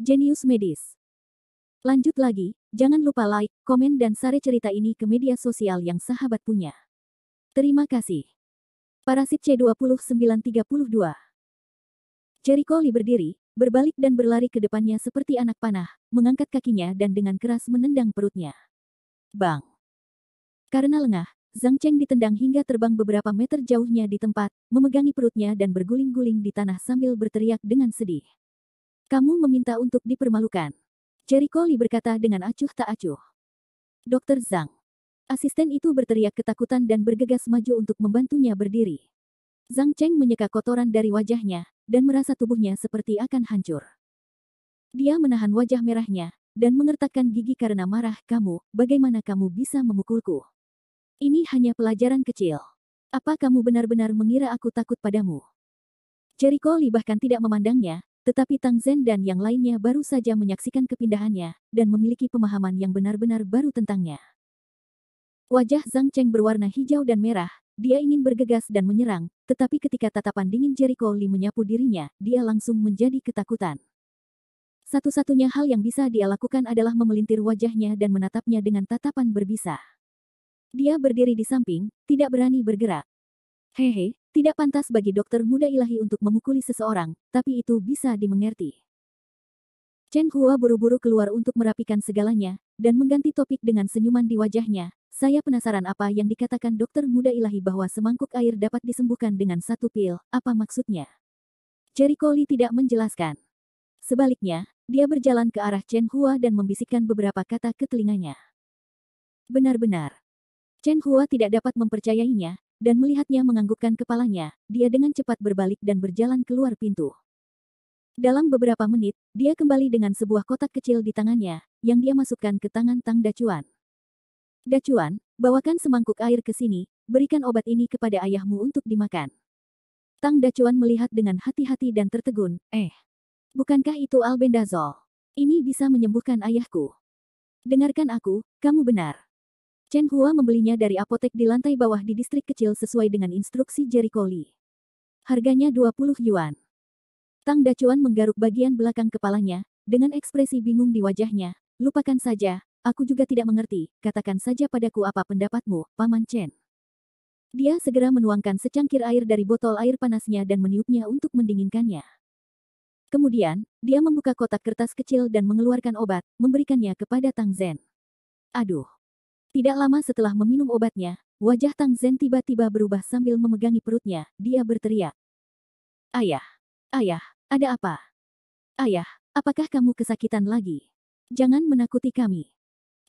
Jenius medis. Lanjut lagi, jangan lupa like, komen dan share cerita ini ke media sosial yang sahabat punya. Terima kasih. Parasit C2932. Jericho Lee berdiri, berbalik dan berlari ke depannya seperti anak panah, mengangkat kakinya dan dengan keras menendang perutnya. Bang! Karena lengah, Zhang Cheng ditendang hingga terbang beberapa meter jauhnya di tempat, memegangi perutnya dan berguling-guling di tanah sambil berteriak dengan sedih. Kamu meminta untuk dipermalukan. Jericho Lee berkata dengan acuh tak acuh. Dokter Zhang. Asisten itu berteriak ketakutan dan bergegas maju untuk membantunya berdiri. Zhang Cheng menyeka kotoran dari wajahnya, dan merasa tubuhnya seperti akan hancur. Dia menahan wajah merahnya, dan mengertakkan gigi karena marah. Bagaimana kamu bisa memukulku? Ini hanya pelajaran kecil. Apa kamu benar-benar mengira aku takut padamu? Jericho Lee bahkan tidak memandangnya, tetapi Tang Zhen dan yang lainnya baru saja menyaksikan kepindahannya, dan memiliki pemahaman yang benar-benar baru tentangnya. Wajah Zhang Cheng berwarna hijau dan merah, dia ingin bergegas dan menyerang, tetapi ketika tatapan dingin Jericho Lee menyapu dirinya, dia langsung menjadi ketakutan. Satu-satunya hal yang bisa dia lakukan adalah memelintir wajahnya dan menatapnya dengan tatapan berbisa. Dia berdiri di samping, tidak berani bergerak. Hehe, tidak pantas bagi dokter muda ilahi untuk memukuli seseorang, tapi itu bisa dimengerti. Chen Hua buru-buru keluar untuk merapikan segalanya, dan mengganti topik dengan senyuman di wajahnya. Saya penasaran apa yang dikatakan dokter muda ilahi bahwa semangkuk air dapat disembuhkan dengan satu pil, apa maksudnya? Jericho Lee tidak menjelaskan. Sebaliknya, dia berjalan ke arah Chen Hua dan membisikkan beberapa kata ke telinganya. Benar-benar. Chen Hua tidak dapat mempercayainya, dan melihatnya menganggukkan kepalanya, dia dengan cepat berbalik dan berjalan keluar pintu. Dalam beberapa menit, dia kembali dengan sebuah kotak kecil di tangannya, yang dia masukkan ke tangan Tang Dacuan. Dacuan, bawakan semangkuk air ke sini, berikan obat ini kepada ayahmu untuk dimakan. Tang Dacuan melihat dengan hati-hati dan tertegun, bukankah itu albendazol? Ini bisa menyembuhkan ayahku. Dengarkan aku, kamu benar. Chen Hua membelinya dari apotek di lantai bawah di distrik kecil sesuai dengan instruksi Jericho Lee. Harganya 20 yuan. Tang Dacuan menggaruk bagian belakang kepalanya, dengan ekspresi bingung di wajahnya. Lupakan saja, aku juga tidak mengerti, katakan saja padaku apa pendapatmu, Paman Chen. Dia segera menuangkan secangkir air dari botol air panasnya dan meniupnya untuk mendinginkannya. Kemudian, dia membuka kotak kertas kecil dan mengeluarkan obat, memberikannya kepada Tang Zhen. Aduh. Tidak lama setelah meminum obatnya, wajah Tang Zhen tiba-tiba berubah sambil memegangi perutnya, dia berteriak. Ayah! Ayah, ada apa? Ayah, apakah kamu kesakitan lagi? Jangan menakuti kami.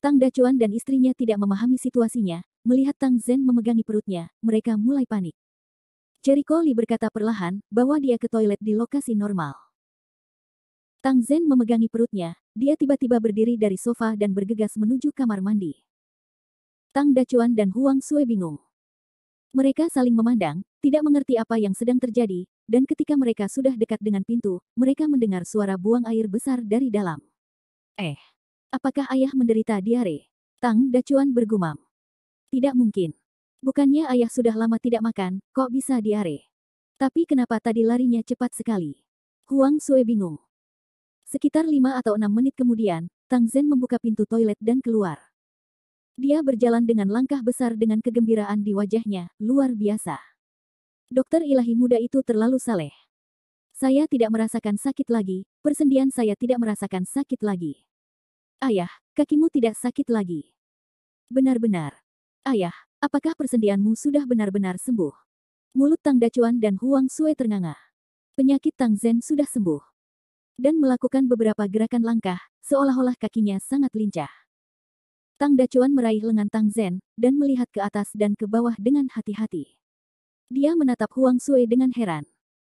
Tang Dacuan dan istrinya tidak memahami situasinya, melihat Tang Zhen memegangi perutnya, mereka mulai panik. Jericho Lee berkata perlahan, bahwa dia ke toilet di lokasi normal. Tang Zhen memegangi perutnya, dia tiba-tiba berdiri dari sofa dan bergegas menuju kamar mandi. Tang Dacuan dan Huang Sui bingung. Mereka saling memandang, tidak mengerti apa yang sedang terjadi, dan ketika mereka sudah dekat dengan pintu, mereka mendengar suara buang air besar dari dalam. Apakah ayah menderita diare? Tang Dacuan bergumam. Tidak mungkin. Bukannya ayah sudah lama tidak makan, kok bisa diare? Tapi kenapa tadi larinya cepat sekali? Huang Sui bingung. Sekitar 5 atau 6 menit kemudian, Tang Zhen membuka pintu toilet dan keluar. Dia berjalan dengan langkah besar dengan kegembiraan di wajahnya, luar biasa. Dokter ilahi muda itu terlalu saleh. Saya tidak merasakan sakit lagi, persendian saya tidak merasakan sakit lagi. Ayah, kakimu tidak sakit lagi. Benar-benar. Ayah, apakah persendianmu sudah benar-benar sembuh? Mulut Tang Dacuan dan Huang Sui ternganga. Penyakit Tang Zhen sudah sembuh. Dan melakukan beberapa gerakan langkah, seolah-olah kakinya sangat lincah. Tang Dacuan meraih lengan Tang Zhen, dan melihat ke atas dan ke bawah dengan hati-hati. Dia menatap Huang Sui dengan heran.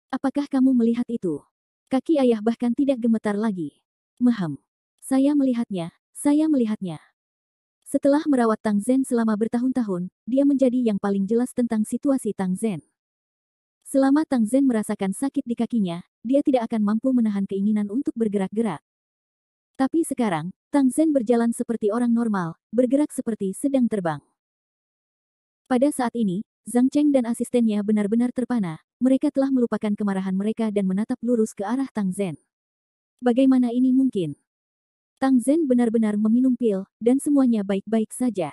Apakah kamu melihat itu? Kaki ayah bahkan tidak gemetar lagi. Saya melihatnya, saya melihatnya. Setelah merawat Tang Zhen selama bertahun-tahun, dia menjadi yang paling jelas tentang situasi Tang Zhen. Selama Tang Zhen merasakan sakit di kakinya, dia tidak akan mampu menahan keinginan untuk bergerak-gerak. Tapi sekarang, Tang Zhen berjalan seperti orang normal, bergerak seperti sedang terbang. Pada saat ini, Zhang Cheng dan asistennya benar-benar terpana, mereka telah melupakan kemarahan mereka dan menatap lurus ke arah Tang Zhen. Bagaimana ini mungkin? Tang Zhen benar-benar meminum pil, dan semuanya baik-baik saja.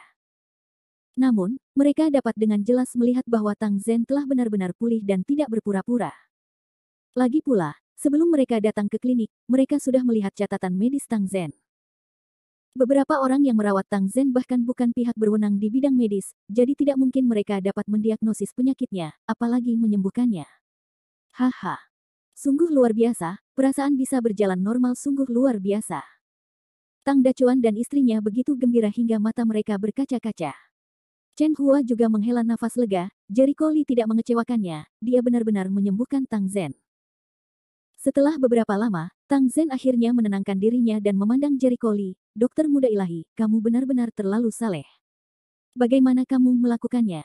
Namun, mereka dapat dengan jelas melihat bahwa Tang Zhen telah benar-benar pulih dan tidak berpura-pura. Lagi pula, sebelum mereka datang ke klinik, mereka sudah melihat catatan medis Tang Zhen. Beberapa orang yang merawat Tang Zhen bahkan bukan pihak berwenang di bidang medis, jadi tidak mungkin mereka dapat mendiagnosis penyakitnya, apalagi menyembuhkannya. Haha. Sungguh luar biasa, perasaan bisa berjalan normal sungguh luar biasa. Tang Dacuan dan istrinya begitu gembira hingga mata mereka berkaca-kaca. Chen Hua juga menghela nafas lega, Jericho Li tidak mengecewakannya, dia benar-benar menyembuhkan Tang Zhen. Setelah beberapa lama, Tang Zhen akhirnya menenangkan dirinya dan memandang Jericho Li, dokter muda ilahi, kamu benar-benar terlalu saleh. Bagaimana kamu melakukannya?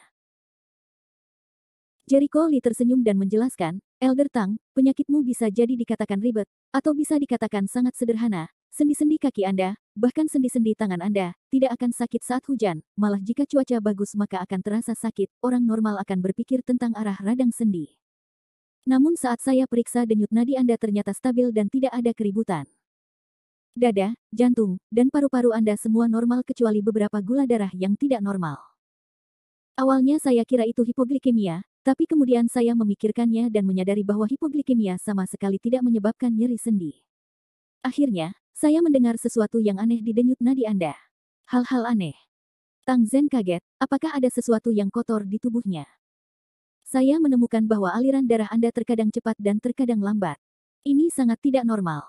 Jericho Li tersenyum dan menjelaskan, Elder Tang, penyakitmu bisa jadi dikatakan ribet, atau bisa dikatakan sangat sederhana, sendi-sendi kaki Anda, bahkan sendi-sendi tangan Anda, tidak akan sakit saat hujan, malah jika cuaca bagus maka akan terasa sakit, orang normal akan berpikir tentang arah radang sendi. Namun saat saya periksa denyut nadi Anda ternyata stabil dan tidak ada keributan. Dada, jantung, dan paru-paru Anda semua normal kecuali beberapa gula darah yang tidak normal. Awalnya saya kira itu hipoglikemia, tapi kemudian saya memikirkannya dan menyadari bahwa hipoglikemia sama sekali tidak menyebabkan nyeri sendi. Akhirnya, saya mendengar sesuatu yang aneh di denyut nadi Anda. Hal-hal aneh. Tang Zhen kaget, apakah ada sesuatu yang kotor di tubuhnya? Saya menemukan bahwa aliran darah Anda terkadang cepat dan terkadang lambat. Ini sangat tidak normal.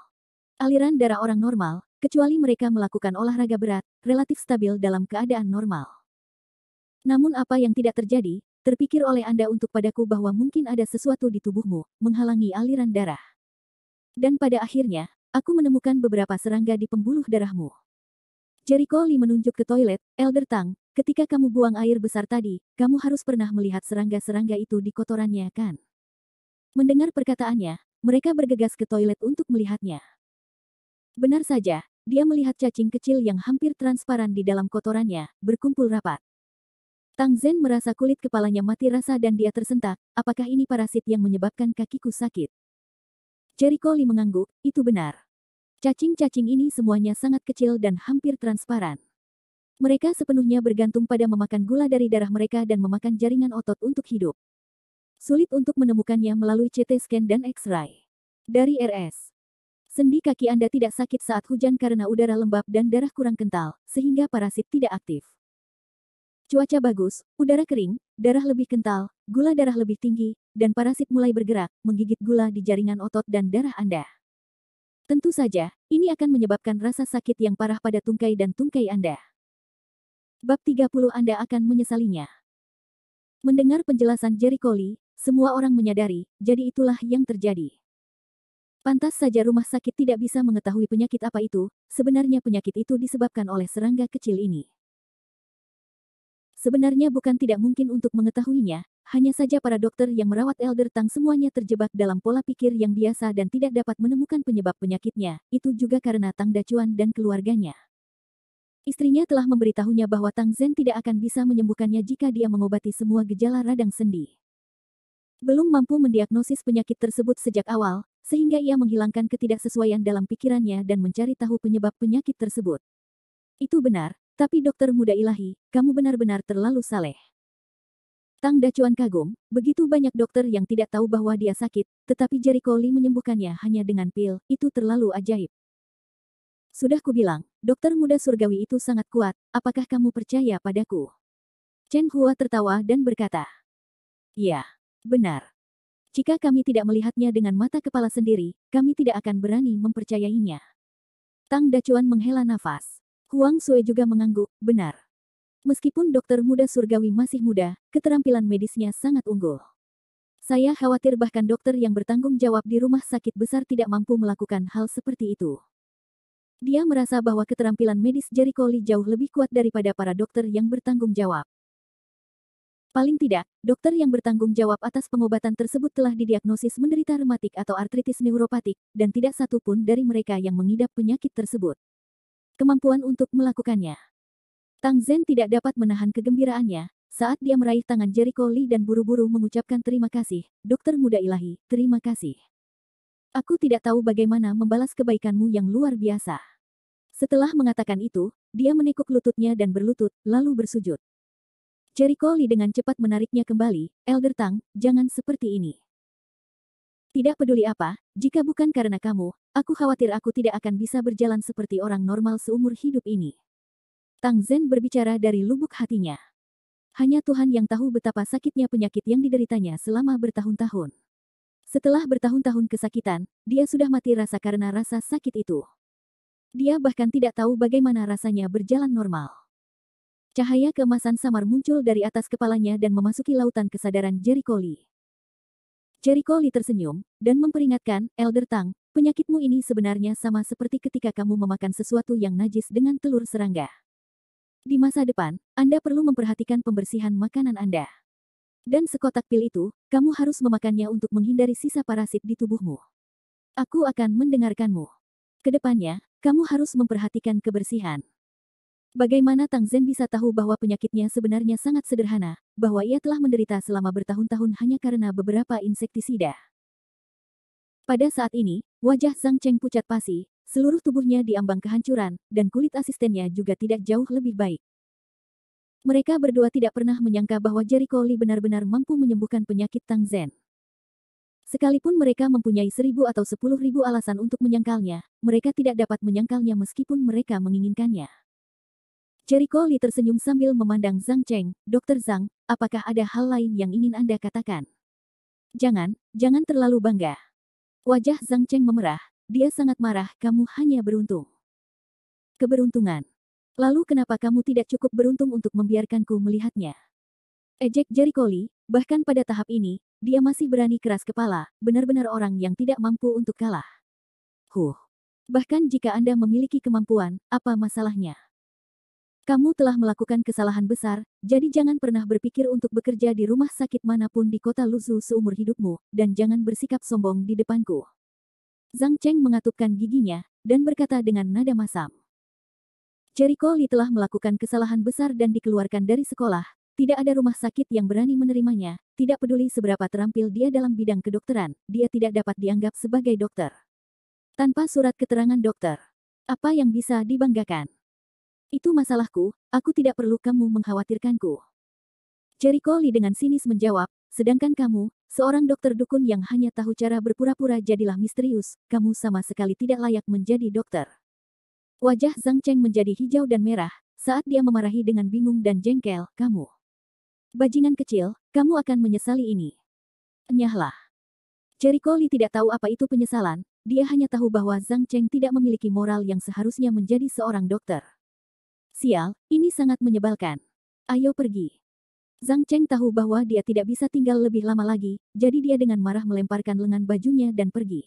Aliran darah orang normal, kecuali mereka melakukan olahraga berat, relatif stabil dalam keadaan normal. Namun apa yang tidak terjadi, terpikir oleh Anda untuk padaku bahwa mungkin ada sesuatu di tubuhmu, menghalangi aliran darah. Dan pada akhirnya, aku menemukan beberapa serangga di pembuluh darahmu. Jericho Li menunjuk ke toilet, Elder Tang, ketika kamu buang air besar tadi, kamu harus pernah melihat serangga-serangga itu di kotorannya kan? Mendengar perkataannya, mereka bergegas ke toilet untuk melihatnya. Benar saja, dia melihat cacing kecil yang hampir transparan di dalam kotorannya, berkumpul rapat. Tang Zhen merasa kulit kepalanya mati rasa dan dia tersentak, apakah ini parasit yang menyebabkan kakiku sakit? Jericho Li mengangguk, itu benar. Cacing-cacing ini semuanya sangat kecil dan hampir transparan. Mereka sepenuhnya bergantung pada memakan gula dari darah mereka dan memakan jaringan otot untuk hidup. Sulit untuk menemukannya melalui CT scan dan X-ray. Dari RS. Sendi kaki Anda tidak sakit saat hujan karena udara lembab dan darah kurang kental, sehingga parasit tidak aktif. Cuaca bagus, udara kering, darah lebih kental, gula darah lebih tinggi, dan parasit mulai bergerak, menggigit gula di jaringan otot dan darah Anda. Tentu saja, ini akan menyebabkan rasa sakit yang parah pada tungkai dan tungkai Anda. Bab 30 Anda akan menyesalinya. Mendengar penjelasan Jericho Li, semua orang menyadari, jadi itulah yang terjadi. Pantas saja rumah sakit tidak bisa mengetahui penyakit apa itu, sebenarnya penyakit itu disebabkan oleh serangga kecil ini. Sebenarnya bukan tidak mungkin untuk mengetahuinya, hanya saja para dokter yang merawat Elder Tang semuanya terjebak dalam pola pikir yang biasa dan tidak dapat menemukan penyebab penyakitnya, itu juga karena Tang Dacuan dan keluarganya. Istrinya telah memberitahunya bahwa Tang Zhen tidak akan bisa menyembuhkannya jika dia mengobati semua gejala radang sendi. Belum mampu mendiagnosis penyakit tersebut sejak awal, sehingga ia menghilangkan ketidaksesuaian dalam pikirannya dan mencari tahu penyebab penyakit tersebut. Itu benar, tapi dokter muda ilahi, kamu benar-benar terlalu saleh. Tang Dacuan kagum, begitu banyak dokter yang tidak tahu bahwa dia sakit, tetapi Jericho Li menyembuhkannya hanya dengan pil, itu terlalu ajaib. Sudah kubilang, dokter muda surgawi itu sangat kuat, apakah kamu percaya padaku? Chen Hua tertawa dan berkata, ya, benar. Jika kami tidak melihatnya dengan mata kepala sendiri, kami tidak akan berani mempercayainya. Tang Dacuan menghela nafas. Huang Sui juga mengangguk, benar. Meskipun dokter muda surgawi masih muda, keterampilan medisnya sangat unggul. Saya khawatir bahkan dokter yang bertanggung jawab di rumah sakit besar tidak mampu melakukan hal seperti itu. Dia merasa bahwa keterampilan medis Jericho Li jauh lebih kuat daripada para dokter yang bertanggung jawab. Paling tidak, dokter yang bertanggung jawab atas pengobatan tersebut telah didiagnosis menderita rematik atau artritis neuropatik, dan tidak satu pun dari mereka yang mengidap penyakit tersebut. Kemampuan untuk melakukannya. Tang Zhen tidak dapat menahan kegembiraannya, saat dia meraih tangan Jericho Li dan buru-buru mengucapkan terima kasih, dokter muda ilahi, terima kasih. Aku tidak tahu bagaimana membalas kebaikanmu yang luar biasa. Setelah mengatakan itu, dia menekuk lututnya dan berlutut, lalu bersujud. Jericho Lee dengan cepat menariknya kembali, Elder Tang, jangan seperti ini. Tidak peduli apa, jika bukan karena kamu, aku khawatir aku tidak akan bisa berjalan seperti orang normal seumur hidup ini. Tang Zhen berbicara dari lubuk hatinya. Hanya Tuhan yang tahu betapa sakitnya penyakit yang dideritanya selama bertahun-tahun. Setelah bertahun-tahun kesakitan, dia sudah mati rasa karena rasa sakit itu. Dia bahkan tidak tahu bagaimana rasanya berjalan normal. Cahaya keemasan samar muncul dari atas kepalanya dan memasuki lautan kesadaran Jericho Lee. Jericho Lee tersenyum, dan memperingatkan, Elder Tang, penyakitmu ini sebenarnya sama seperti ketika kamu memakan sesuatu yang najis dengan telur serangga. Di masa depan, Anda perlu memperhatikan pembersihan makanan Anda. Dan sekotak pil itu, kamu harus memakannya untuk menghindari sisa parasit di tubuhmu. Aku akan mendengarkanmu. Kedepannya, kamu harus memperhatikan kebersihan. Bagaimana Tang Zhen bisa tahu bahwa penyakitnya sebenarnya sangat sederhana, bahwa ia telah menderita selama bertahun-tahun hanya karena beberapa insektisida. Pada saat ini, wajah Zhang Cheng pucat pasi, seluruh tubuhnya diambang kehancuran, dan kulit asistennya juga tidak jauh lebih baik. Mereka berdua tidak pernah menyangka bahwa Jericho Lee benar-benar mampu menyembuhkan penyakit Tang Zhen. Sekalipun mereka mempunyai 1.000 atau 10.000 alasan untuk menyangkalnya, mereka tidak dapat menyangkalnya meskipun mereka menginginkannya. Jericho Lee tersenyum sambil memandang Zhang Cheng, Dr. Zhang, apakah ada hal lain yang ingin Anda katakan? Jangan terlalu bangga. Wajah Zhang Cheng memerah. Dia sangat marah, kamu hanya beruntung. Keberuntungan. Lalu kenapa kamu tidak cukup beruntung untuk membiarkanku melihatnya? Ejek Jericho Lee, bahkan pada tahap ini, dia masih berani keras kepala, benar-benar orang yang tidak mampu untuk kalah. Bahkan jika Anda memiliki kemampuan, apa masalahnya? Kamu telah melakukan kesalahan besar, jadi jangan pernah berpikir untuk bekerja di rumah sakit manapun di kota Luzhu seumur hidupmu, dan jangan bersikap sombong di depanku. Zhang Cheng mengatupkan giginya, dan berkata dengan nada masam. Jericho Lee telah melakukan kesalahan besar dan dikeluarkan dari sekolah, tidak ada rumah sakit yang berani menerimanya, tidak peduli seberapa terampil dia dalam bidang kedokteran, dia tidak dapat dianggap sebagai dokter. Tanpa surat keterangan dokter, apa yang bisa dibanggakan? Itu masalahku, aku tidak perlu kamu mengkhawatirkanku. Jericho Lee dengan sinis menjawab, sedangkan kamu, seorang dokter dukun yang hanya tahu cara berpura-pura jadilah misterius, kamu sama sekali tidak layak menjadi dokter. Wajah Zhang Cheng menjadi hijau dan merah, saat dia memarahi dengan bingung dan jengkel, kamu. Bajingan kecil, kamu akan menyesali ini. Enyahlah. Jericho Lee tidak tahu apa itu penyesalan, dia hanya tahu bahwa Zhang Cheng tidak memiliki moral yang seharusnya menjadi seorang dokter. Sial, ini sangat menyebalkan. Ayo pergi. Zhang Cheng tahu bahwa dia tidak bisa tinggal lebih lama lagi, jadi dia dengan marah melemparkan lengan bajunya dan pergi.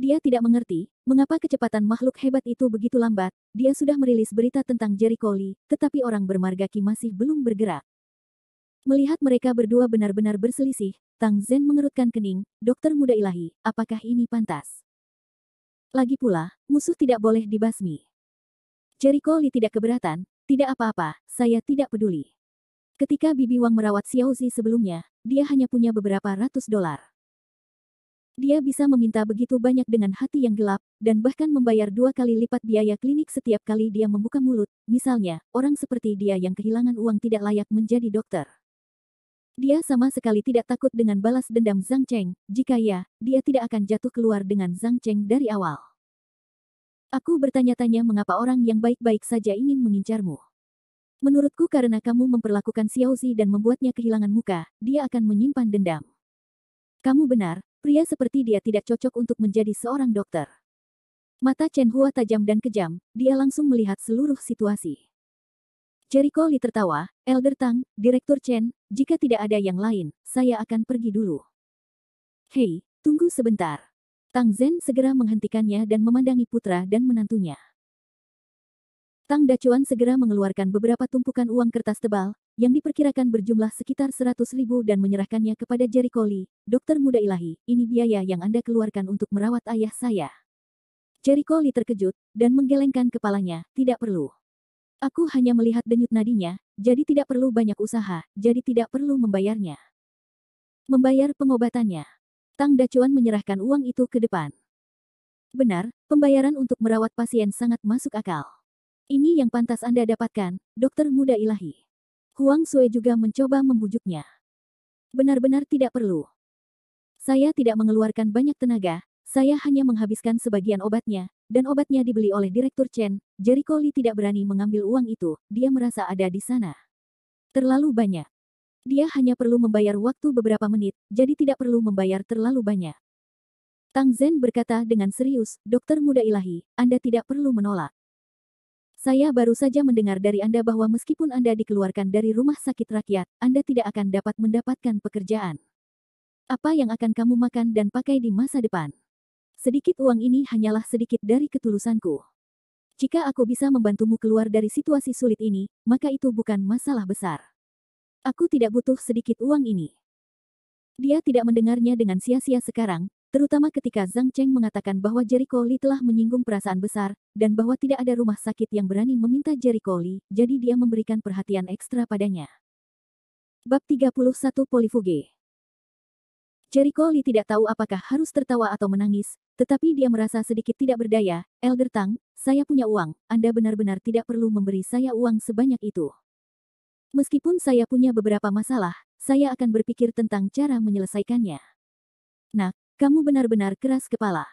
Dia tidak mengerti, mengapa kecepatan makhluk hebat itu begitu lambat, dia sudah merilis berita tentang Jericho Lee, tetapi orang bermarga Qi masih belum bergerak. Melihat mereka berdua benar-benar berselisih, Tang Zhen mengerutkan kening, Dokter Muda Ilahi, apakah ini pantas? Lagi pula, musuh tidak boleh dibasmi. Jericho Lee tidak keberatan, tidak apa-apa, saya tidak peduli. Ketika Bibi Wang merawat Xiaozi sebelumnya, dia hanya punya beberapa ratus dolar. Dia bisa meminta begitu banyak dengan hati yang gelap, dan bahkan membayar 2 kali lipat biaya klinik setiap kali dia membuka mulut. Misalnya, orang seperti dia yang kehilangan uang tidak layak menjadi dokter. Dia sama sekali tidak takut dengan balas dendam Zhang Cheng, jika ya, dia tidak akan jatuh keluar dengan Zhang Cheng dari awal. Aku bertanya-tanya mengapa orang yang baik-baik saja ingin mengincarmu. Menurutku karena kamu memperlakukan Xiaozi dan membuatnya kehilangan muka, dia akan menyimpan dendam. Kamu benar, pria seperti dia tidak cocok untuk menjadi seorang dokter. Mata Chen Hua tajam dan kejam, dia langsung melihat seluruh situasi. Jericho Lee tertawa, Elder Tang, Direktur Chen, jika tidak ada yang lain, saya akan pergi dulu. Hei, tunggu sebentar. Tang Zhen segera menghentikannya dan memandangi putra dan menantunya. Tang Dacuan segera mengeluarkan beberapa tumpukan uang kertas tebal, yang diperkirakan berjumlah sekitar 100.000 dan menyerahkannya kepada Jericho Lee, Dokter Muda Ilahi, ini biaya yang Anda keluarkan untuk merawat ayah saya. Jericho Lee terkejut, dan menggelengkan kepalanya, tidak perlu. Aku hanya melihat denyut nadinya, jadi tidak perlu banyak usaha, jadi tidak perlu membayarnya. Membayar pengobatannya. Tang Dacuan menyerahkan uang itu ke depan. Benar, pembayaran untuk merawat pasien sangat masuk akal. Ini yang pantas Anda dapatkan, dokter muda ilahi. Huang Sui juga mencoba membujuknya. Benar-benar tidak perlu. Saya tidak mengeluarkan banyak tenaga, saya hanya menghabiskan sebagian obatnya, dan obatnya dibeli oleh Direktur Chen. Jericho Lee tidak berani mengambil uang itu, dia merasa ada di sana. Terlalu banyak. Dia hanya perlu membayar waktu beberapa menit, jadi tidak perlu membayar terlalu banyak. Tang Zhen berkata dengan serius, dokter muda ilahi, Anda tidak perlu menolak. Saya baru saja mendengar dari Anda bahwa meskipun Anda dikeluarkan dari rumah sakit rakyat, Anda tidak akan dapat mendapatkan pekerjaan. Apa yang akan kamu makan dan pakai di masa depan? Sedikit uang ini hanyalah sedikit dari ketulusanku. Jika aku bisa membantumu keluar dari situasi sulit ini, maka itu bukan masalah besar. Aku tidak butuh sedikit uang ini. Dia tidak mendengarnya dengan sia-sia sekarang, terutama ketika Zhang Cheng mengatakan bahwa Jericho Lee telah menyinggung perasaan besar, dan bahwa tidak ada rumah sakit yang berani meminta Jericho Lee, jadi dia memberikan perhatian ekstra padanya. Bab 31 Polifuge. Jericho Lee tidak tahu apakah harus tertawa atau menangis, tetapi dia merasa sedikit tidak berdaya. Elder Tang, saya punya uang, Anda benar-benar tidak perlu memberi saya uang sebanyak itu. Meskipun saya punya beberapa masalah, saya akan berpikir tentang cara menyelesaikannya. Nak, kamu benar-benar keras kepala.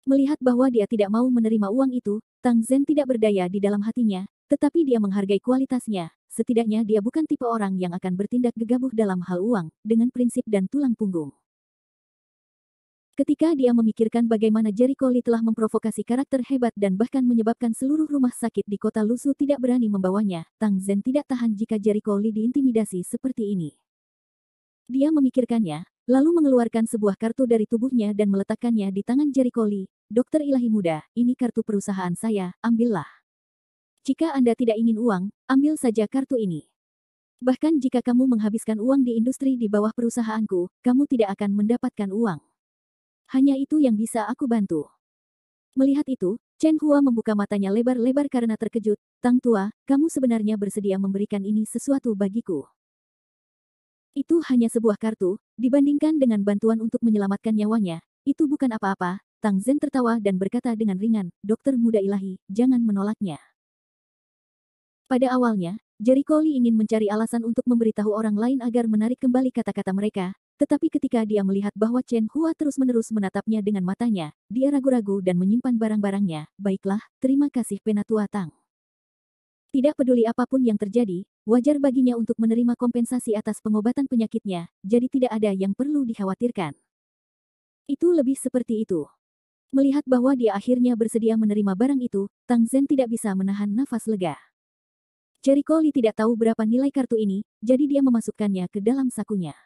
Melihat bahwa dia tidak mau menerima uang itu, Tang Zhen tidak berdaya di dalam hatinya, tetapi dia menghargai kualitasnya. Setidaknya dia bukan tipe orang yang akan bertindak gegabah dalam hal uang, dengan prinsip dan tulang punggung. Ketika dia memikirkan bagaimana Jericho Lee telah memprovokasi karakter hebat dan bahkan menyebabkan seluruh rumah sakit di kota Lusu tidak berani membawanya, Tang Zhen tidak tahan jika Jericho Lee diintimidasi seperti ini. Dia memikirkannya, lalu mengeluarkan sebuah kartu dari tubuhnya dan meletakkannya di tangan Jericho Lee. Dokter ilahi muda, ini kartu perusahaan saya, ambillah. Jika Anda tidak ingin uang, ambil saja kartu ini. Bahkan jika kamu menghabiskan uang di industri di bawah perusahaanku, kamu tidak akan mendapatkan uang. Hanya itu yang bisa aku bantu. Melihat itu, Chen Hua membuka matanya lebar-lebar karena terkejut. Tang tua, kamu sebenarnya bersedia memberikan ini sesuatu bagiku. Itu hanya sebuah kartu, dibandingkan dengan bantuan untuk menyelamatkan nyawanya, itu bukan apa-apa. Tang Zhen tertawa dan berkata dengan ringan, dokter muda ilahi, jangan menolaknya. Pada awalnya, Jericho Lee ingin mencari alasan untuk memberitahu orang lain agar menarik kembali kata-kata mereka, tetapi ketika dia melihat bahwa Chen Hua terus-menerus menatapnya dengan matanya, dia ragu-ragu dan menyimpan barang-barangnya. Baiklah, terima kasih Penatua Tang. Tidak peduli apapun yang terjadi, wajar baginya untuk menerima kompensasi atas pengobatan penyakitnya, jadi tidak ada yang perlu dikhawatirkan. Itu lebih seperti itu. Melihat bahwa dia akhirnya bersedia menerima barang itu, Tang Zhen tidak bisa menahan nafas lega. Jericho Lee tidak tahu berapa nilai kartu ini, jadi dia memasukkannya ke dalam sakunya.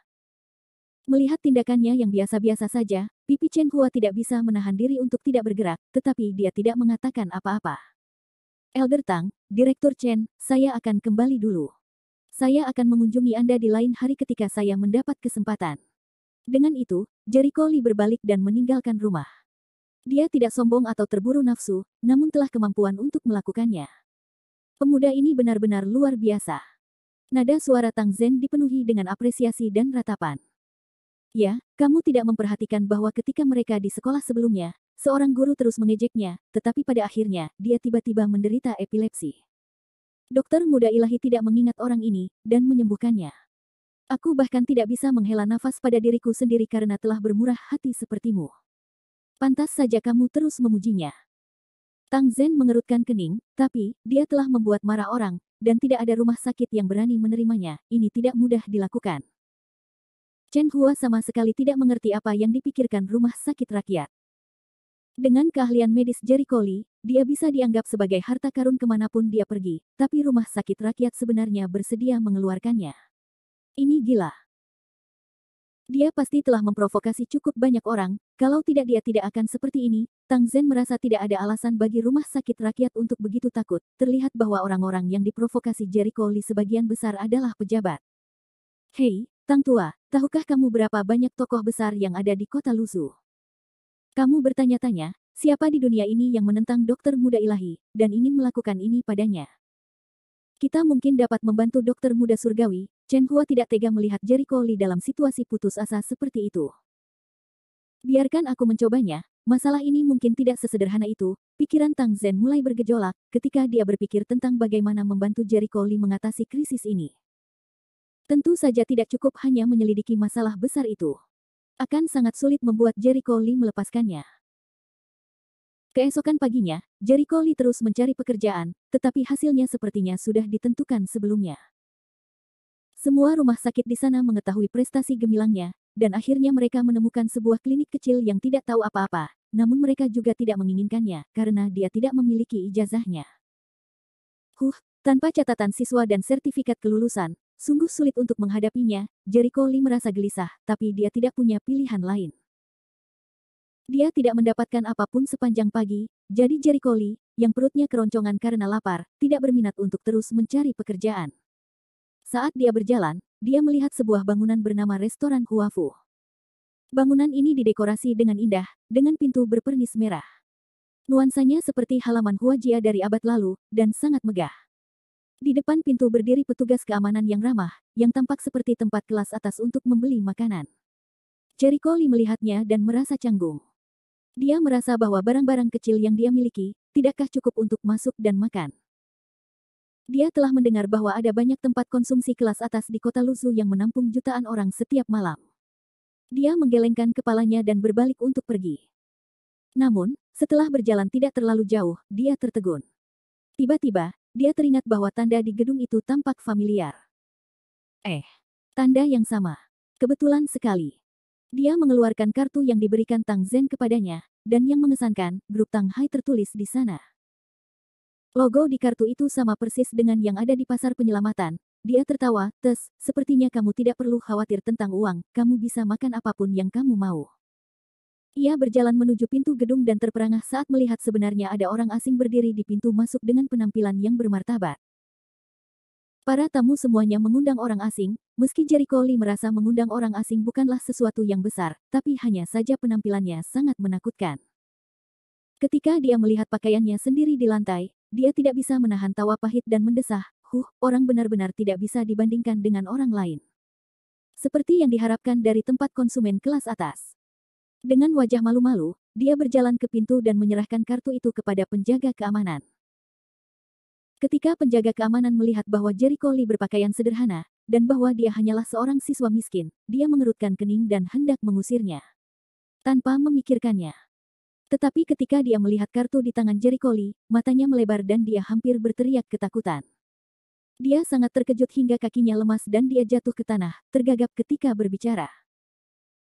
Melihat tindakannya yang biasa-biasa saja, pipi Chen Hua tidak bisa menahan diri untuk tidak bergerak, tetapi dia tidak mengatakan apa-apa. Elder Tang, Direktur Chen, saya akan kembali dulu. Saya akan mengunjungi Anda di lain hari ketika saya mendapat kesempatan. Dengan itu, Jericho Lee berbalik dan meninggalkan rumah. Dia tidak sombong atau terburu nafsu, namun telah kemampuan untuk melakukannya. Pemuda ini benar-benar luar biasa. Nada suara Tang Zhen dipenuhi dengan apresiasi dan ratapan. Ya, kamu tidak memperhatikan bahwa ketika mereka di sekolah sebelumnya, seorang guru terus mengejeknya, tetapi pada akhirnya, dia tiba-tiba menderita epilepsi. Dokter muda ilahi tidak mengingat orang ini, dan menyembuhkannya. Aku bahkan tidak bisa menghela nafas pada diriku sendiri karena telah bermurah hati sepertimu. Pantas saja kamu terus memujinya. Tang Zhen mengerutkan kening, tapi, dia telah membuat marah orang, dan tidak ada rumah sakit yang berani menerimanya, ini tidak mudah dilakukan. Chen Hua sama sekali tidak mengerti apa yang dipikirkan rumah sakit rakyat. Dengan keahlian medis Jericho Lee, dia bisa dianggap sebagai harta karun kemanapun dia pergi, tapi rumah sakit rakyat sebenarnya bersedia mengeluarkannya. Ini gila. Dia pasti telah memprovokasi cukup banyak orang, kalau tidak dia tidak akan seperti ini. Tang Zhen merasa tidak ada alasan bagi rumah sakit rakyat untuk begitu takut, terlihat bahwa orang-orang yang diprovokasi Jericho Lee sebagian besar adalah pejabat. Hei, Tang tua, tahukah kamu berapa banyak tokoh besar yang ada di kota Lusu? Kamu bertanya-tanya, siapa di dunia ini yang menentang dokter muda ilahi, dan ingin melakukan ini padanya? Kita mungkin dapat membantu dokter muda surgawi, Chen Hua tidak tega melihat Jericho Lee dalam situasi putus asa seperti itu. Biarkan aku mencobanya, masalah ini mungkin tidak sesederhana itu. Pikiran Tang Zhen mulai bergejolak ketika dia berpikir tentang bagaimana membantu Jericho Lee mengatasi krisis ini. Tentu saja tidak cukup hanya menyelidiki masalah besar itu. Akan sangat sulit membuat Jericho Lee melepaskannya. Keesokan paginya, Jericho Lee terus mencari pekerjaan, tetapi hasilnya sepertinya sudah ditentukan sebelumnya. Semua rumah sakit di sana mengetahui prestasi gemilangnya, dan akhirnya mereka menemukan sebuah klinik kecil yang tidak tahu apa-apa, namun mereka juga tidak menginginkannya karena dia tidak memiliki ijazahnya. Tanpa catatan siswa dan sertifikat kelulusan, sungguh sulit untuk menghadapinya. Jericho Lee merasa gelisah, tapi dia tidak punya pilihan lain. Dia tidak mendapatkan apapun sepanjang pagi, jadi Jericho Lee, yang perutnya keroncongan karena lapar, tidak berminat untuk terus mencari pekerjaan. Saat dia berjalan, dia melihat sebuah bangunan bernama Restoran Huafu. Bangunan ini didekorasi dengan indah, dengan pintu berpernis merah. Nuansanya seperti halaman Huajia dari abad lalu, dan sangat megah. Di depan pintu berdiri petugas keamanan yang ramah, yang tampak seperti tempat kelas atas untuk membeli makanan. Jericho Lee melihatnya dan merasa canggung. Dia merasa bahwa barang-barang kecil yang dia miliki, tidakkah cukup untuk masuk dan makan. Dia telah mendengar bahwa ada banyak tempat konsumsi kelas atas di kota Luzhu yang menampung jutaan orang setiap malam. Dia menggelengkan kepalanya dan berbalik untuk pergi. Namun, setelah berjalan tidak terlalu jauh, dia tertegun. Tiba-tiba, dia teringat bahwa tanda di gedung itu tampak familiar. Tanda yang sama. Kebetulan sekali. Dia mengeluarkan kartu yang diberikan Tang Zhen kepadanya, dan yang mengesankan, grup Tang Hai tertulis di sana. Logo di kartu itu sama persis dengan yang ada di pasar penyelamatan. Dia tertawa, sepertinya kamu tidak perlu khawatir tentang uang, kamu bisa makan apapun yang kamu mau. Ia berjalan menuju pintu gedung dan terperangah saat melihat sebenarnya ada orang asing berdiri di pintu masuk dengan penampilan yang bermartabat. Para tamu semuanya mengundang orang asing, meski Jericho Lee merasa mengundang orang asing bukanlah sesuatu yang besar, tapi hanya saja penampilannya sangat menakutkan. Ketika dia melihat pakaiannya sendiri di lantai, dia tidak bisa menahan tawa pahit dan mendesah, orang benar-benar tidak bisa dibandingkan dengan orang lain. Seperti yang diharapkan dari tempat konsumen kelas atas. Dengan wajah malu-malu, dia berjalan ke pintu dan menyerahkan kartu itu kepada penjaga keamanan. Ketika penjaga keamanan melihat bahwa Jericho Lee berpakaian sederhana, dan bahwa dia hanyalah seorang siswa miskin, dia mengerutkan kening dan hendak mengusirnya. Tanpa memikirkannya. Tetapi ketika dia melihat kartu di tangan Jericho Lee, matanya melebar dan dia hampir berteriak ketakutan. Dia sangat terkejut hingga kakinya lemas dan dia jatuh ke tanah, tergagap ketika berbicara.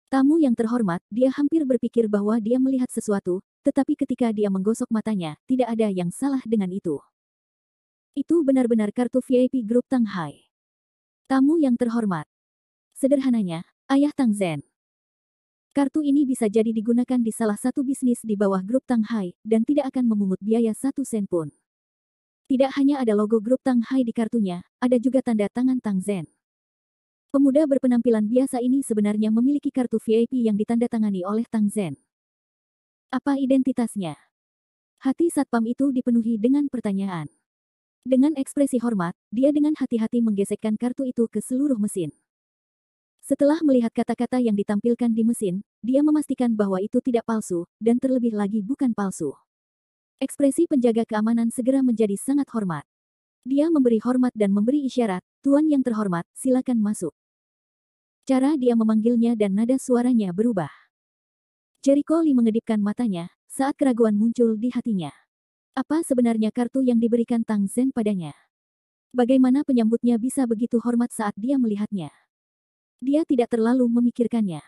Tamu yang terhormat, dia hampir berpikir bahwa dia melihat sesuatu, tetapi ketika dia menggosok matanya, tidak ada yang salah dengan itu. Itu benar-benar kartu VIP grup Tang Hai. Tamu yang terhormat. Sederhananya, ayah Tang Zhen. Kartu ini bisa jadi digunakan di salah satu bisnis di bawah grup Tang Hai, dan tidak akan memungut biaya 1 sen pun. Tidak hanya ada logo grup Tang Hai di kartunya, ada juga tanda tangan Tang Zhen. Pemuda berpenampilan biasa ini sebenarnya memiliki kartu VIP yang ditandatangani oleh Tang Zhen. Apa identitasnya? Hati satpam itu dipenuhi dengan pertanyaan. Dengan ekspresi hormat, dia dengan hati-hati menggesekkan kartu itu ke seluruh mesin. Setelah melihat kata-kata yang ditampilkan di mesin, dia memastikan bahwa itu tidak palsu, dan terlebih lagi bukan palsu. Ekspresi penjaga keamanan segera menjadi sangat hormat. Dia memberi hormat dan memberi isyarat, "Tuan yang terhormat, silakan masuk." Cara dia memanggilnya dan nada suaranya berubah. Jericho Lee mengedipkan matanya, saat keraguan muncul di hatinya. Apa sebenarnya kartu yang diberikan Tang Zhen padanya? Bagaimana penyambutnya bisa begitu hormat saat dia melihatnya? Dia tidak terlalu memikirkannya.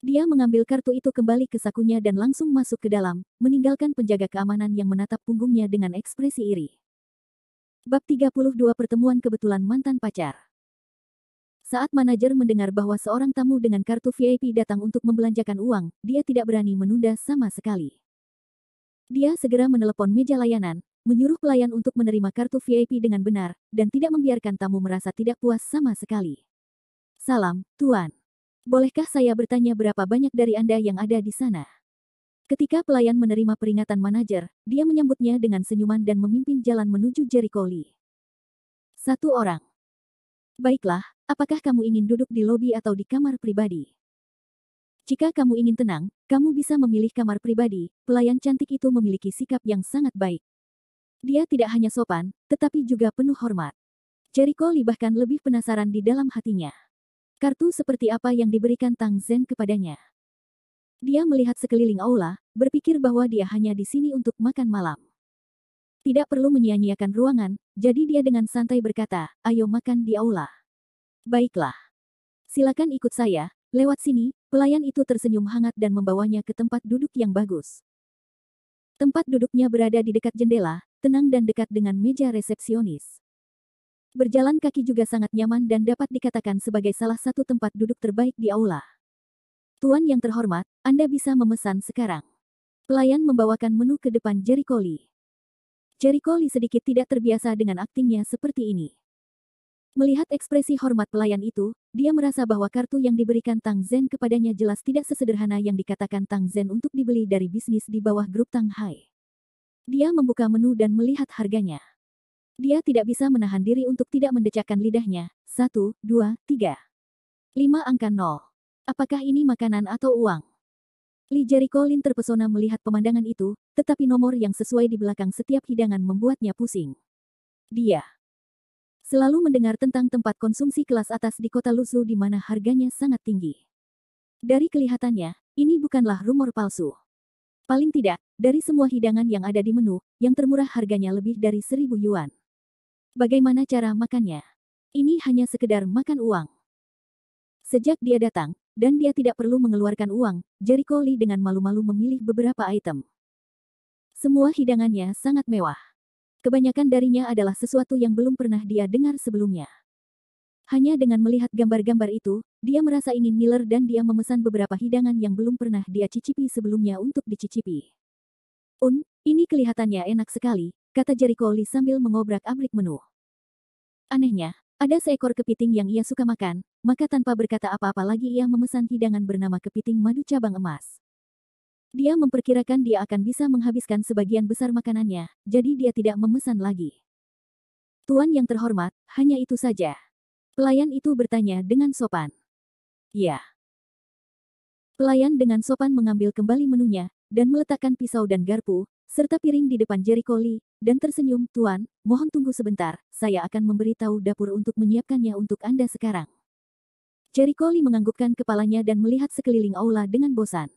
Dia mengambil kartu itu kembali ke sakunya dan langsung masuk ke dalam, meninggalkan penjaga keamanan yang menatap punggungnya dengan ekspresi iri. Bab 32 Pertemuan Kebetulan Mantan Pacar. Saat manajer mendengar bahwa seorang tamu dengan kartu VIP datang untuk membelanjakan uang, dia tidak berani menunda sama sekali. Dia segera menelepon meja layanan, menyuruh pelayan untuk menerima kartu VIP dengan benar, dan tidak membiarkan tamu merasa tidak puas sama sekali. "Salam, Tuan. Bolehkah saya bertanya berapa banyak dari Anda yang ada di sana?" Ketika pelayan menerima peringatan manajer, dia menyambutnya dengan senyuman dan memimpin jalan menuju Jericho Lee. 1 orang. "Baiklah, Apakah kamu ingin duduk di lobi atau di kamar pribadi? Jika kamu ingin tenang, kamu bisa memilih kamar pribadi. Pelayan cantik itu memiliki sikap yang sangat baik. Dia tidak hanya sopan, tetapi juga penuh hormat. Jericho Lee bahkan lebih penasaran di dalam hatinya. Kartu seperti apa yang diberikan Tang Zhen kepadanya? Dia melihat sekeliling aula, berpikir bahwa dia hanya di sini untuk makan malam. Tidak perlu menyia-nyiakan ruangan, jadi dia dengan santai berkata, "Ayo makan di aula." "Baiklah. Silakan ikut saya, lewat sini." Pelayan itu tersenyum hangat dan membawanya ke tempat duduk yang bagus. Tempat duduknya berada di dekat jendela, tenang dan dekat dengan meja resepsionis. Berjalan kaki juga sangat nyaman dan dapat dikatakan sebagai salah satu tempat duduk terbaik di aula. "Tuan yang terhormat, Anda bisa memesan sekarang." Pelayan membawakan menu ke depan Jericho Lee. Jericho Lee sedikit tidak terbiasa dengan aktingnya seperti ini. Melihat ekspresi hormat pelayan itu, dia merasa bahwa kartu yang diberikan Tang Zhen kepadanya jelas tidak sesederhana yang dikatakan Tang Zhen untuk dibeli dari bisnis di bawah grup Tang Hai. Dia membuka menu dan melihat harganya. Dia tidak bisa menahan diri untuk tidak mendecakkan lidahnya. 1, 2, 3. 5 angka 0. Apakah ini makanan atau uang? Lee Jericho Lin terpesona melihat pemandangan itu, tetapi nomor yang sesuai di belakang setiap hidangan membuatnya pusing. Dia selalu mendengar tentang tempat konsumsi kelas atas di kota Luzhu di mana harganya sangat tinggi. Dari kelihatannya, ini bukanlah rumor palsu. Paling tidak, dari semua hidangan yang ada di menu, yang termurah harganya lebih dari 1.000 yuan. Bagaimana cara makannya? Ini hanya sekedar makan uang. Sejak dia datang, dan dia tidak perlu mengeluarkan uang, Jericho Lee dengan malu-malu memilih beberapa item. Semua hidangannya sangat mewah. Kebanyakan darinya adalah sesuatu yang belum pernah dia dengar sebelumnya. Hanya dengan melihat gambar-gambar itu, dia merasa ingin ngiler dan dia memesan beberapa hidangan yang belum pernah dia cicipi sebelumnya untuk dicicipi. Ini kelihatannya enak sekali, kata Jericho Lee sambil mengobrak-abrik menu. Anehnya, ada seekor kepiting yang ia suka makan, maka tanpa berkata apa-apa lagi ia memesan hidangan bernama kepiting madu cabang emas. Dia memperkirakan dia akan bisa menghabiskan sebagian besar makanannya, jadi dia tidak memesan lagi. "Tuan yang terhormat, hanya itu saja?" Pelayan itu bertanya dengan sopan. "Ya." Pelayan dengan sopan mengambil kembali menunya, dan meletakkan pisau dan garpu, serta piring di depan Jericho Lee, dan tersenyum, "Tuan, mohon tunggu sebentar, saya akan memberitahu dapur untuk menyiapkannya untuk Anda sekarang." Jericho Lee menganggukkan kepalanya dan melihat sekeliling aula dengan bosan.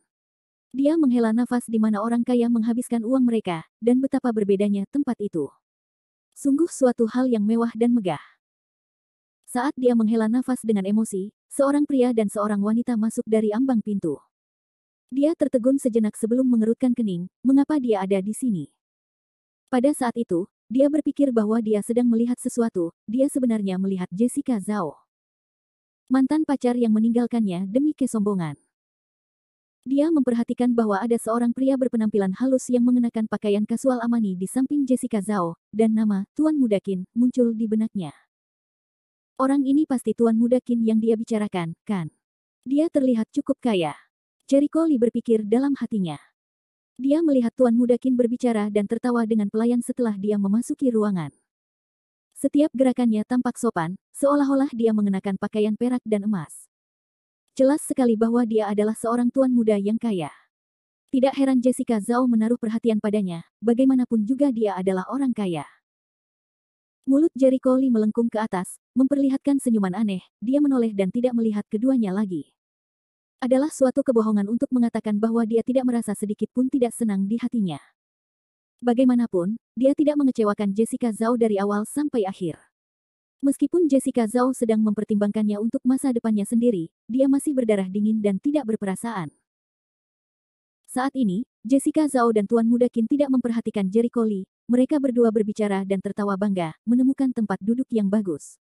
Dia menghela nafas di mana orang kaya menghabiskan uang mereka, dan betapa berbedanya tempat itu. Sungguh suatu hal yang mewah dan megah. Saat dia menghela nafas dengan emosi, seorang pria dan seorang wanita masuk dari ambang pintu. Dia tertegun sejenak sebelum mengerutkan kening, mengapa dia ada di sini. Pada saat itu, dia berpikir bahwa dia sedang melihat sesuatu, dia sebenarnya melihat Jessica Zhao. Mantan pacar yang meninggalkannya demi kesombongan. Dia memperhatikan bahwa ada seorang pria berpenampilan halus yang mengenakan pakaian kasual amani di samping Jessica Zhao, dan nama Tuan Muda Qin muncul di benaknya. Orang ini pasti Tuan Muda Qin yang dia bicarakan, kan? Dia terlihat cukup kaya. Jericho Lee berpikir dalam hatinya. Dia melihat Tuan Muda Qin berbicara dan tertawa dengan pelayan setelah dia memasuki ruangan. Setiap gerakannya tampak sopan, seolah-olah dia mengenakan pakaian perak dan emas. Jelas sekali bahwa dia adalah seorang tuan muda yang kaya. Tidak heran Jessica Zhao menaruh perhatian padanya, bagaimanapun juga dia adalah orang kaya. Mulut Jericho Lee melengkung ke atas, memperlihatkan senyuman aneh, dia menoleh dan tidak melihat keduanya lagi. Adalah suatu kebohongan untuk mengatakan bahwa dia tidak merasa sedikit pun tidak senang di hatinya. Bagaimanapun, dia tidak mengecewakan Jessica Zhao dari awal sampai akhir. Meskipun Jessica Zhao sedang mempertimbangkannya untuk masa depannya sendiri, dia masih berdarah dingin dan tidak berperasaan. Saat ini, Jessica Zhao dan Tuan Muda Qin tidak memperhatikan Jericho Lee, mereka berdua berbicara dan tertawa bangga, menemukan tempat duduk yang bagus.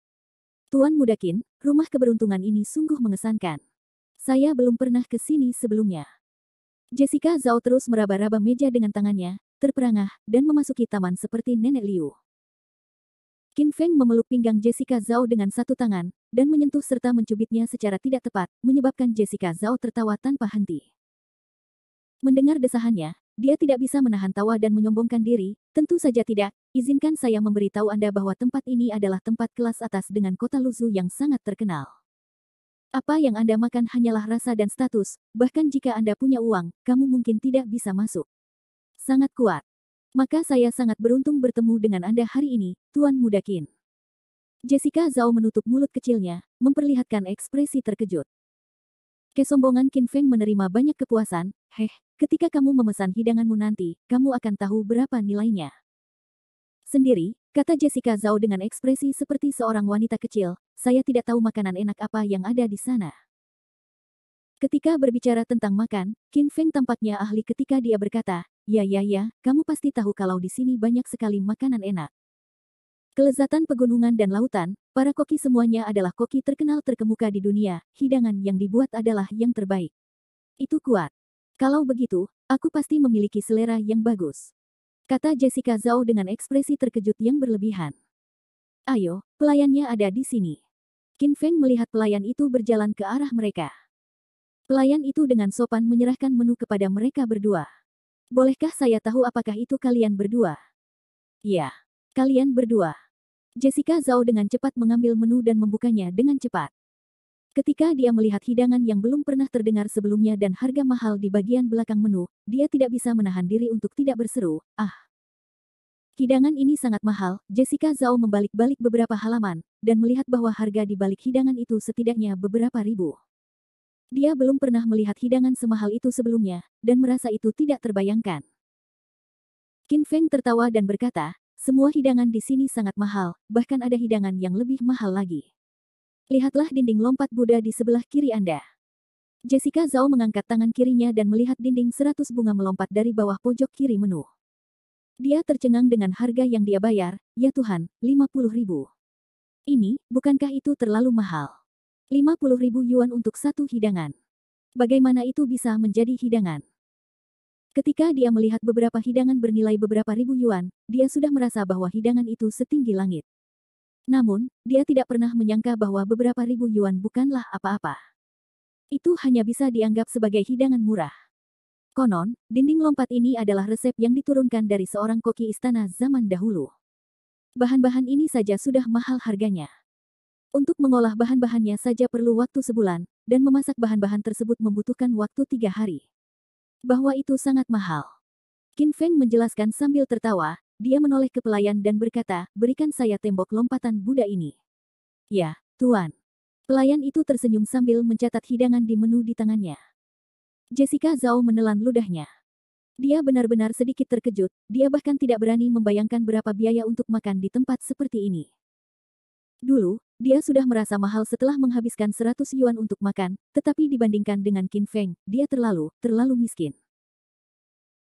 "Tuan Muda Qin, rumah keberuntungan ini sungguh mengesankan. Saya belum pernah ke sini sebelumnya." Jessica Zhao terus meraba-raba meja dengan tangannya, terperangah, dan memasuki taman seperti Nenek Liu. Qin Feng memeluk pinggang Jessica Zhao dengan satu tangan, dan menyentuh serta mencubitnya secara tidak tepat, menyebabkan Jessica Zhao tertawa tanpa henti. Mendengar desahannya, dia tidak bisa menahan tawa dan menyombongkan diri. Tentu saja tidak, izinkan saya memberitahu Anda bahwa tempat ini adalah tempat kelas atas dengan kota Luzu yang sangat terkenal. Apa yang Anda makan hanyalah rasa dan status, bahkan jika Anda punya uang, kamu mungkin tidak bisa masuk. Sangat kuat. Maka saya sangat beruntung bertemu dengan Anda hari ini, Tuan Muda Qin. Jessica Zhao menutup mulut kecilnya, memperlihatkan ekspresi terkejut. Kesombongan Qin Feng menerima banyak kepuasan. Ketika kamu memesan hidanganmu nanti, kamu akan tahu berapa nilainya. Sendiri, kata Jessica Zhao dengan ekspresi seperti seorang wanita kecil, saya tidak tahu makanan enak apa yang ada di sana. Ketika berbicara tentang makan, Qin Feng tampaknya ahli ketika dia berkata, ya, kamu pasti tahu kalau di sini banyak sekali makanan enak. Kelezatan pegunungan dan lautan, para koki semuanya adalah koki terkenal terkemuka di dunia, hidangan yang dibuat adalah yang terbaik. Itu kuat. Kalau begitu, aku pasti memiliki selera yang bagus. Kata Jessica Zhao dengan ekspresi terkejut yang berlebihan. Ayo, pelayannya ada di sini. Qin Feng melihat pelayan itu berjalan ke arah mereka. Pelayan itu dengan sopan menyerahkan menu kepada mereka berdua. Bolehkah saya tahu apakah itu kalian berdua? Ya, kalian berdua. Jessica Zhao dengan cepat mengambil menu dan membukanya dengan cepat. Ketika dia melihat hidangan yang belum pernah terdengar sebelumnya dan harga mahal di bagian belakang menu, dia tidak bisa menahan diri untuk tidak berseru, ah. Hidangan ini sangat mahal. Jessica Zhao membalik-balik beberapa halaman, dan melihat bahwa harga di balik hidangan itu setidaknya beberapa ribu. Dia belum pernah melihat hidangan semahal itu sebelumnya, dan merasa itu tidak terbayangkan. Qin Feng tertawa dan berkata, semua hidangan di sini sangat mahal, bahkan ada hidangan yang lebih mahal lagi. Lihatlah dinding lompat Buddha di sebelah kiri Anda. Jessica Zhao mengangkat tangan kirinya dan melihat dinding 100 bunga melompat dari bawah pojok kiri menu. Dia tercengang dengan harga yang dia bayar, ya Tuhan, 50.000. Ini, bukankah itu terlalu mahal? 50.000 yuan untuk satu hidangan. Bagaimana itu bisa menjadi hidangan? Ketika dia melihat beberapa hidangan bernilai beberapa ribu yuan, dia sudah merasa bahwa hidangan itu setinggi langit. Namun, dia tidak pernah menyangka bahwa beberapa ribu yuan bukanlah apa-apa. Itu hanya bisa dianggap sebagai hidangan murah. Konon, dinding lompat ini adalah resep yang diturunkan dari seorang koki istana zaman dahulu. Bahan-bahan ini saja sudah mahal harganya. Untuk mengolah bahan-bahannya saja perlu waktu sebulan, dan memasak bahan-bahan tersebut membutuhkan waktu 3 hari. Bahwa itu sangat mahal. Qin Feng menjelaskan sambil tertawa, dia menoleh ke pelayan dan berkata, berikan saya tembok lompatan Buddha ini. Ya, Tuan. Pelayan itu tersenyum sambil mencatat hidangan di menu di tangannya. Jessica Zhao menelan ludahnya. Dia benar-benar sedikit terkejut, dia bahkan tidak berani membayangkan berapa biaya untuk makan di tempat seperti ini. Dulu, dia sudah merasa mahal setelah menghabiskan 100 yuan untuk makan, tetapi dibandingkan dengan Qin Feng, dia terlalu miskin.